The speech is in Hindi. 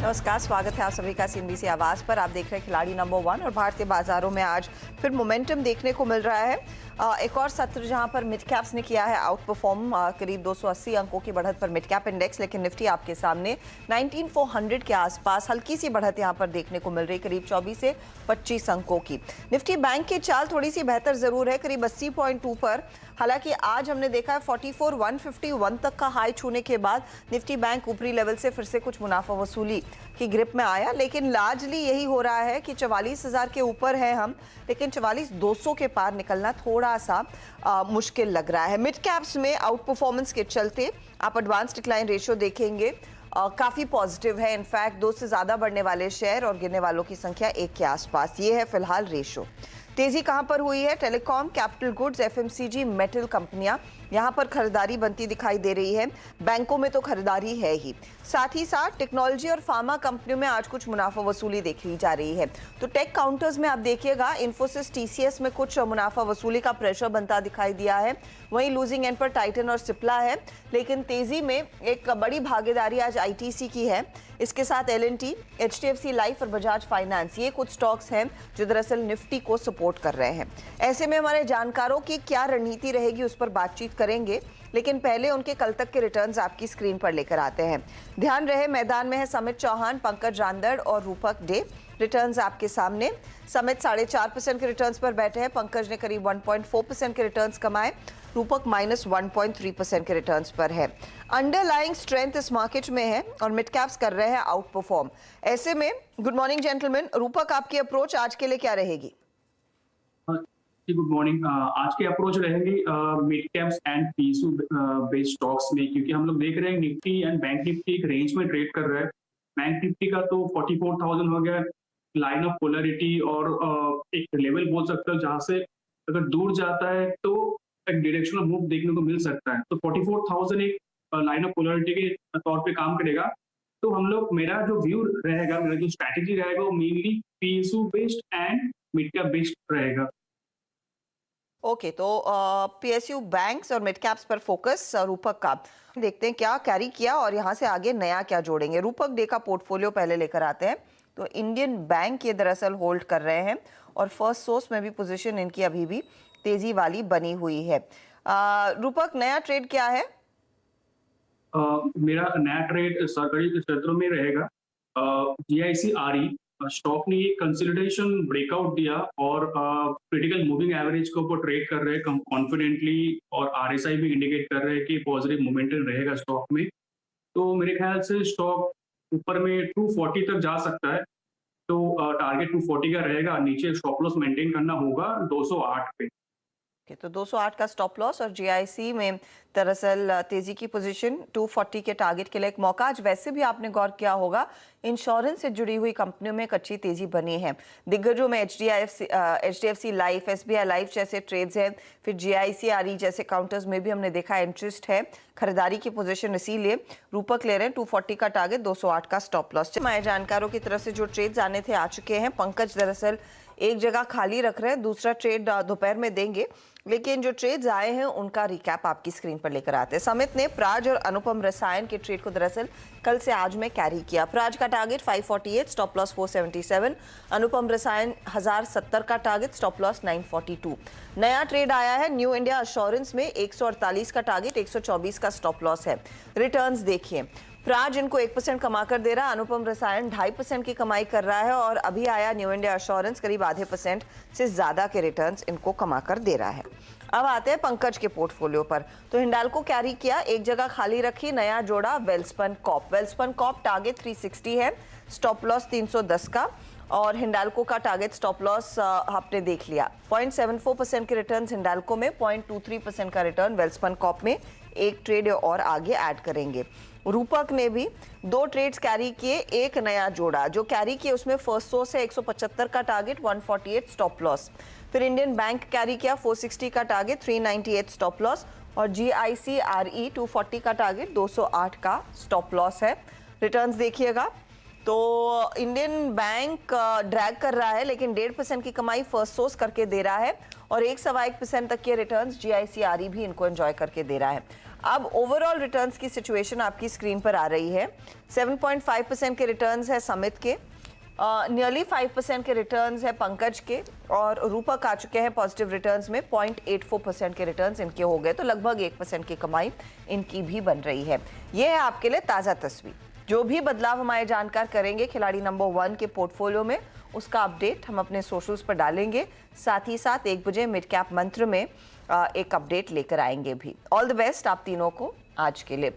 नमस्कार, स्वागत है आप सभी का सीएनबीसी आवाज पर। आप देख रहे हैं खिलाड़ी नंबर 1 और भारतीय बाजारों में आज फिर मोमेंटम देखने को मिल रहा है। एक और सत्र जहां पर मिड कैप्स ने किया है आउट परफॉर्म, करीब 280 अंकों की बढ़त पर मिड कैप इंडेक्स, लेकिन निफ्टी आपके सामने 19400 के आसपास हल्की सी बढ़त यहां पर देखने को मिल रही, करीब 24 से 25 अंकों की। निफ्टी बैंक की चाल थोड़ी सी बेहतर जरूर है, करीब 80.2 पर। हालांकि आज हमने देखा है 44,151 तक का हाई छूने के बाद निफ्टी बैंक ऊपरी लेवल से फिर से कुछ मुनाफा वसूली की ग्रिप में आया, लेकिन लार्जली यही हो रहा है कि 44,000 के ऊपर है हम, लेकिन 44,200 के पार निकलना थोड़ा सा मुश्किल लग रहा है। मिड कैप्स में आउट परफॉर्मेंस के चलते आप एडवांस डिक्लाइन रेशियो देखेंगे, काफी पॉजिटिव है। इनफैक्ट 2 से ज्यादा बढ़ने वाले शेयर और गिरने वालों की संख्या 1 के आसपास, ये है फिलहाल रेशियो। तेजी कहां पर हुई है? Telecom, capital goods, FMCG, metal कंपनियां, यहां पर खरीदारी बनती दिखाई दे रही है। बैंकों में तो खरीदारी है ही, साथ ही साथ टेक्नोलॉजी और फार्मा कंपनियों में आज कुछ मुनाफा वसूली देखी जा रही है। तो टेक काउंटर्स में आप देखिएगा, इन्फोसिस, टीसीएस में कुछ मुनाफा वसूली का प्रेशर बनता दिखाई दिया है। वहीं लूजिंग एंड पर टाइटन और सिप्ला है, लेकिन तेजी में एक बड़ी भागीदारी आज आईटीसी की है। इसके साथ एलएनटी, एचडीएफसी लाइफ और बजाज फाइनेंस, ये कुछ स्टॉक्स हैं जो दरअसल निफ्टी को सपोर्ट कर रहे हैं। ऐसे में हमारे जानकारों की क्या रणनीति रहेगी उस पर बातचीत करेंगे, लेकिन पहले उनके कल तक के रिटर्न्स आपकी स्क्रीन पर लेकर आते हैं। ध्यान रहे, मैदान में है समित चौहान, पंकज रांदड़ और रूपक डे। रिटर्न्स आपके सामने। समित 4.5% के रिटर्न्स पर बैठे हैं, पंकज ने करीब 1.4% के रिटर्न्स कमाए, रूपक -1.3% के रिटर्न्स पर है। अंडरलाइंग स्ट्रेंथ इस मार्केट में है और मिड कैप्स कर रहे हैं आउट परफॉर्म। ऐसे में गुड मॉर्निंग जेंटलमैन, रूपक आपकी अप्रोच आज के लिए क्या रहेगी? Good morning. आज की अप्रोच रहेगी mid caps and PSU based stocks में, क्योंकि हम लोग देख रहे हैं निफ्टी एंड बैंक निफ्टी एक रेंज में ट्रेड कर रहा है। बैंक निफ्टी का तो 44,000 हो गया लाइन ऑफ पोलरिटी, और एक लेवल बोल सकते हो जहां से अगर दूर जाता है तो एक डायरेक्शनल मूव देखने को मिल सकता है। तो 44,000 एक लाइन ऑफ पोलरिटी के तौर पे काम करेगा। तो हम लोग, मेरा जो व्यू रहेगा, मेरा जो स्ट्रैटेजी रहेगा, वो mainly PSU based and mid cap based रहेगा। ओके, तो पीएसयू बैंक्स और मिड कैप्स पर फोकस रूपक का। देखते हैं क्या कैरी किया और यहाँ से आगे नया क्या जोड़ेंगे। रूपक डे का पोर्टफोलियो पहले लेकर आते हैं। तो इंडियन बैंक ये दरअसल होल्ड कर रहे हैं और फर्स्ट सोर्स में भी पोजीशन इनकी अभी भी तेजी वाली बनी हुई है। रूपक, नया ट्रेड क्या है? मेरा नया ट्रेड सरकारी क्षेत्रों में रहेगा। जीआईसी आरई स्टॉक ने कंसोलिडेशन ब्रेकआउट दिया और क्रिटिकल मूविंग एवरेज के ऊपर ट्रेड कर रहे हैं कॉन्फिडेंटली, और आरएसआई भी इंडिकेट कर रहे हैं कि पॉजिटिव मोमेंटम रहेगा स्टॉक में। तो मेरे ख्याल से स्टॉक ऊपर में 240 तक जा सकता है। तो टारगेट 240 का रहेगा, नीचे स्टॉप लॉस मेंटेन करना होगा 208 पे। तो 208 का स्टॉप लॉस और जीआईसी में दरअसल तेजी की पोजीशन 240 के टारगेट के लिए एक मौका। आज वैसे भी आपने गौर किया होगा, इंश्योरेंस से जुड़ी हुई कंपनियों में एक अच्छी तेजी बनी है। दिग्गजों में एचडीएफसी लाइफ, एसबीआई लाइफ जैसे ट्रेड्स हैं, फिर जीआईसी आरई जैसे काउंटर्स में भी हमने देखा इंटरेस्ट है, खरीदारी की पोजीशन, इसीलिए रूपक ले रहे हैं 240 का टारगेट, 208 का स्टॉप लॉस। हमारे जानकारों की तरफ से जो ट्रेड्स आने थे आ चुके हैं। पंकज दरअसल एक जगह खाली रख रहे हैं, दूसरा ट्रेड दोपहर में देंगे, लेकिन जो ट्रेड्स आए हैं उनका रिकैप आपकी स्क्रीन पर लेकर आते हैं। समित ने प्राज और अनुपम रसायन के ट्रेड को दरअसल कल से आज में कैरी किया। प्राज का टारगेट 548, स्टॉप लॉस 477, अनुपम रसायन 1070 का टारगेट, स्टॉप लॉस 942। नया ट्रेड आया है न्यू इंडिया एश्योरेंस में 148 का टारगेट, 124 का स्टॉप लॉस है। रिटर्न्स देखिए, प्राज इनको 1% कमा कर दे रहा है, अनुपम रसायन 2.5% की कमाई कर रहा है, और अभी आया न्यू इंडिया एश्योरेंस करीब आधे % से ज्यादा के रिटर्न्स इनको कमा कर दे रहा है। अब आते हैं पंकज के पोर्टफोलियो पर। तो हिंडाल्को कैरी किया, एक जगह खाली रखी, नया जोड़ा Welspun Corp. Welspun Corp target 360 है, स्टॉप लॉस 310 का, और हिंडाल्को का टारगेट स्टॉप लॉस आपने देख लिया। 0.74% के रिटर्न हिंडाल्को में, 0.23% का रिटर्न वेल्सपन कॉप में। एक ट्रेड और आगे ऐड करेंगे। रूपक ने भी 2 ट्रेड्स कैरी किए, एक नया जोड़ा। जो कैरी किए उसमें फर्स्ट सोर्स है 175 का टारगेट, 148 स्टॉप लॉस। फिर इंडियन बैंक कैरी किया 460 का टारगेट, 398 स्टॉप लॉस, और जीआईसी आरई 240 का टारगेट, 208 का स्टॉप लॉस है। रिटर्न्स देखिएगा तो इंडियन बैंक ड्रैग कर रहा है, लेकिन 1.5% की कमाई फर्स्ट सोर्स करके दे रहा है, और 1.25% तक के रिटर्न्स जीआईसी आरई भी इनको एंजॉय करके दे रहा है। अब ओवरऑल रिटर्न्स की सिचुएशन आपकी स्क्रीन पर आ रही है। 7.5% के रिटर्न्स है समित के, नियरली 5% के रिटर्न्स है पंकज के, और रूपक आ चुके हैं पॉजिटिव रिटर्न्स में। 0.84% के रिटर्न्स इनके हो गए, तो लगभग 1% की कमाई इनकी भी बन रही है। यह है आपके लिए ताज़ा तस्वीर। जो भी बदलाव हमारे जानकार करेंगे खिलाड़ी नंबर 1 के पोर्टफोलियो में, उसका अपडेट हम अपने सोशल्स पर डालेंगे। साथ ही साथ 1 बजे मिड कैप मंत्र में एक अपडेट लेकर आएंगे भी। ऑल द बेस्ट आप तीनों को आज के लिए।